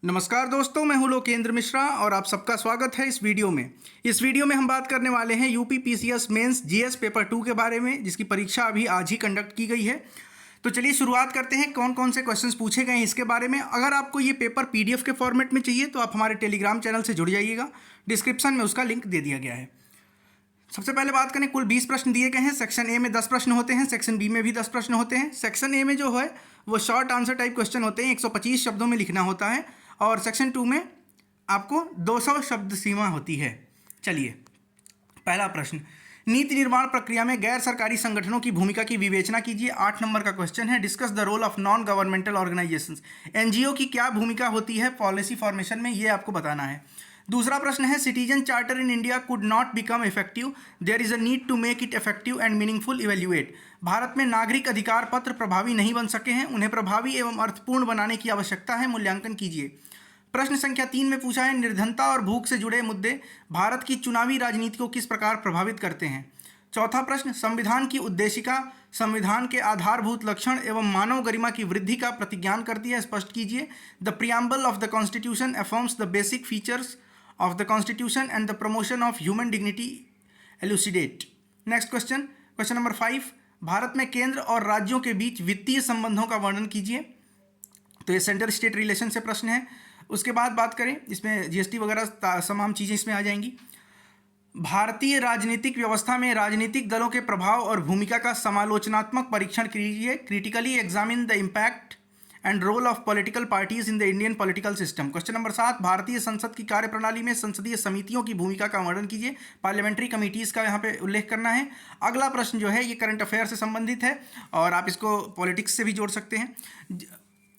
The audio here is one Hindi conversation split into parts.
नमस्कार दोस्तों, मैं हूं लोकेंद्र मिश्रा और आप सबका स्वागत है इस वीडियो में। इस वीडियो में हम बात करने वाले हैं UP PCS mains GS paper 2 के बारे में, जिसकी परीक्षा अभी आज ही कंडक्ट की गई है। तो चलिए शुरुआत करते हैं कौन कौन से क्वेश्चंस पूछे गए हैं इसके बारे में। अगर आपको ये पेपर पीडीएफ के फॉर्मेट में चाहिए तो आप हमारे टेलीग्राम चैनल से जुड़ जाइएगा, डिस्क्रिप्शन में उसका लिंक दे दिया गया है। सबसे पहले बात करें, कुल 20 प्रश्न दिए गए हैं। सेक्शन ए में 10 प्रश्न होते हैं, सेक्शन बी में भी 10 प्रश्न होते हैं। सेक्शन ए में जो है वो शॉर्ट आंसर टाइप क्वेश्चन होते हैं, 125 शब्दों में लिखना होता है, और सेक्शन 2 में आपको 200 शब्द सीमा होती है। चलिए, पहला प्रश्न, नीति निर्माण प्रक्रिया में गैर सरकारी संगठनों की भूमिका की विवेचना कीजिए। 8 नंबर का क्वेश्चन है, discuss the role of non governmental organisations. NGO की क्या भूमिका होती है पॉलिसी फॉर्मेशन में, ये आपको बताना है। दूसरा प्रश्न है, citizen charter in India could not become effective, there is a need to make it effective and meaningful evaluate. भारत में नागरिक अधिकार पत्र प्रभावी नहीं बन सके हैं, उन्हें प्रभावी एवं अर्थपूर्ण बनाने की आवश्यकता है, मूल्यांकन कीजिए। प्रश्न संख्या 3 में पूछा है, निर्धनता और भूख से जुड़े मुद्दे भारत की चुनावी राजनीति को किस प्रकार प्रभावित करते हैं। चौथा प्रश्न, संविधान की उद्देशिका संविधान के आधारभूत लक्षण एवं मानव गरिमा की वृद्धि का प्रतिज्ञान करती है, स्पष्ट कीजिए। The preamble of the constitution affirms the basic features of the constitution and the promotion of human dignity, elucidate. next question, question number 5, Bharat में केंद्र और राज्यों के बीच वित्तीय संबंधों का वर्णन कीजिए। तो ये सेंटर स्टेट रिलेशन से प्रश्न है। उसके बाद बात करें, इसमें जीएसटी वगैरह तमाम चीज़ें इसमें आ जाएंगी। भारतीय राजनीतिक व्यवस्था में राजनीतिक दलों के प्रभाव और भूमिका का समालोचनात्मक परीक्षण कीजिए। Critically examine the impact and role of political parties in the Indian political system. Question number 7, भारतीय संसद की कार्यप्रणाली में संसदीय समितियों की भूमिका का वर्णन कीजिए। पार्लियामेंट्री कमिटीज़ का यहाँ पे उल्लेख करना है। अगला प्रश्न जो है ये करंट अफेयर से संबंधित है और आप इसको पॉलिटिक्स से भी जोड़ सकते हैं।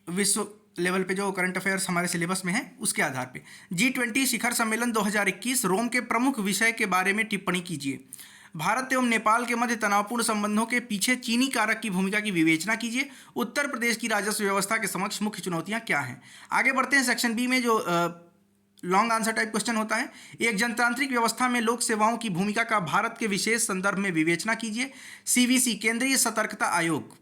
विश्व लेवल पे जो करंट अफेयर्स हमारे सिलेबस में है उसके आधार पे। G20 शिखर सम्मेलन 2021 रोम के प्रमुख विषय के बारे में टिप्पणी कीजिए। भारत एवं नेपाल के मध्य तनावपूर्ण संबंधों के पीछे चीनी कारक की भूमिका की विवेचना कीजिए। उत्तर प्रदेश की राजस्व व्यवस्था के समक्ष मुख्य चुनौतियां क्या हैं। आगे बढ़ते हैं, सेक्शन बी में जो लॉन्ग आंसर टाइप क्वेश्चन होता है, एक जनतांत्रिक व्यवस्था में लोक सेवाओं की भूमिका का भारत के विशेष संदर्भ में विवेचना कीजिए। सीवीसी केंद्रीय सतर्कता आयोग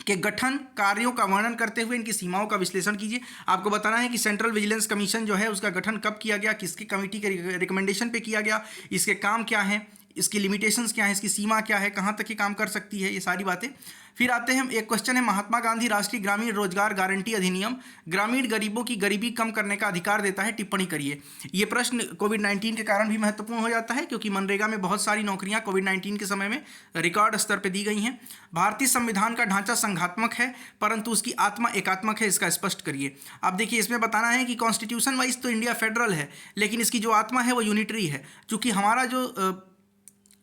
के गठन कार्यों का वर्णन करते हुए इनकी सीमाओं का विश्लेषण कीजिए। आपको बताना है कि सेंट्रल विजिलेंस कमीशन जो है उसका गठन कब किया गया, किसकी कमेटी के रिकमेंडेशन पे किया गया, इसके काम क्या हैं, इसकी लिमिटेशंस क्या है, इसकी सीमा क्या है, कहाँ तक ये काम कर सकती है, ये सारी बातें। फिर आते हैं, एक क्वेश्चन है, महात्मा गांधी राष्ट्रीय ग्रामीण रोजगार गारंटी अधिनियम ग्रामीण गरीबों की गरीबी कम करने का अधिकार देता है, टिप्पणी करिए। ये प्रश्न कोविड-19 के कारण भी महत्वपूर्ण हो जाता है, क्योंकि मनरेगा में बहुत सारी नौकरियां कोविड-19 के समय में रिकॉर्ड स्तर पर दी गई हैं। भारतीय संविधान का ढांचा संघात्मक है परंतु उसकी आत्मा एकात्मक है, इसका स्पष्ट करिए। अब देखिए, इसमें बताना है कि कॉन्स्टिट्यूशन वाइज तो इंडिया फेडरल है, लेकिन इसकी जो आत्मा है वो यूनिटरी है। चूँकि हमारा जो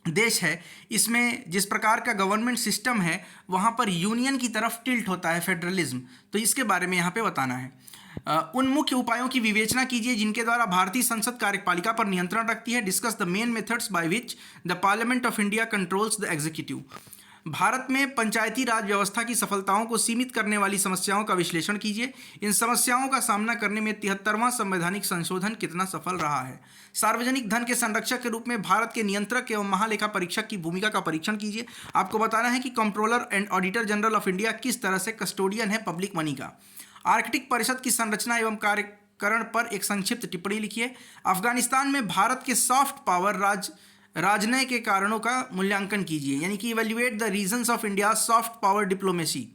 देश है इसमें जिस प्रकार का गवर्नमेंट सिस्टम है वहाँ पर यूनियन की तरफ टिल्ट होता है, फेडरलिज्म, तो इसके बारे में यहाँ पे बताना है। उन मुख्य उपायों की विवेचना कीजिए जिनके द्वारा भारतीय संसद कार्यपालिका पर नियंत्रण रखती है। Discuss the main methods by which the parliament of India controls the executive. Bharat में पंचायती राज व्यवस्था की सफलताओं को सीमित करने वाली समस्याओं का विश्लेषण कीजिए। इन समस्याओं का सामना करने में 73वां संवैधानिक संशोधन कितना सफल रहा है। सार्वजनिक धन के संरक्षक के रूप में भारत के नियंत्रक एवं महालेखा परीक्षक की भूमिका का परीक्षण कीजिए। आपको बताना है कि controller and auditor general of India किस तरह से कस्टोडियन है पब्लिक मनी का। आर्कटिक परिषद की संरचना एवं कार्यकरण पर एक संक्षिप्त टिप्पणी लिखिए। अफगानिस्तान में भारत के सॉफ्ट पावर राजनय के कारणों का मूल्यांकन कीजिए, यानी कि evaluate the reasons of India soft power diplomacy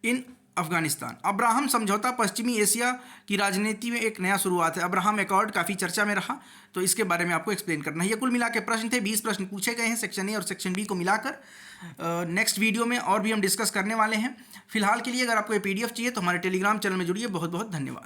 in Afghanistan. Abraham समझौता पश्चिमी एशिया की राजनीति में एक नया शुरुआत है। अब्राहम एकॉर्ड काफ़ी चर्चा में रहा, तो इसके बारे में आपको एक्सप्लेन करना है। ये कुल मिला के प्रश्न थे, 20 प्रश्न पूछे गए हैं सेक्शन ए और सेक्शन बी को मिलाकर। नेक्स्ट वीडियो में और भी हम डिस्कस करने वाले हैं। फिलहाल के लिए अगर आपको ये PDF चाहिए तो हमारे टेलीग्राम चैनल में जुड़िए। बहुत बहुत धन्यवाद।